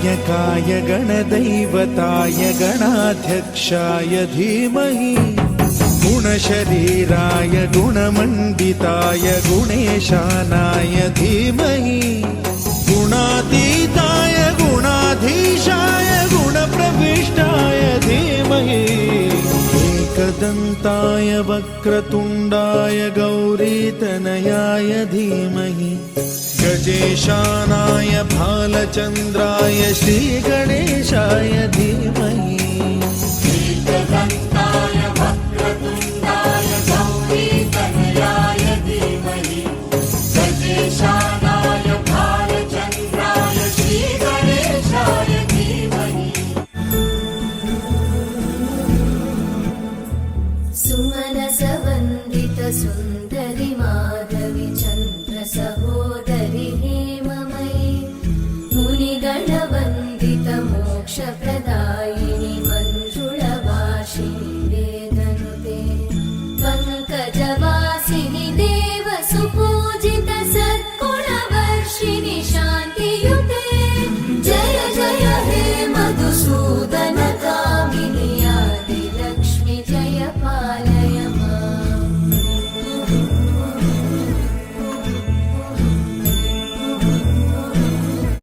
गणनायकाय गणदैवताय गणाध्यक्षाय धीमहि गुणशरीराय गुणमण्डिताय गुणेशानाय धीमहि गुणातीताय गुणाधीशाय गुणप्रविष्टाय धीमहि एकदन्ताय वक्रतुण्डाय गौरीतनयाय धीमहि गजेशानाय भालचन्द्राय श्रीगणेशाय धीमहि एकदन्ताय वक्रतुण्डाय गौरीतनयाय धीमहि गजेशानाय भालचन्द्राय श्रीगणेशाय धीमहि सुमनसवन्दित सुन्दरि माधवि चन्द्र सहोदरि हेममयि मुनिगणवन्दित मोक्षप्रदा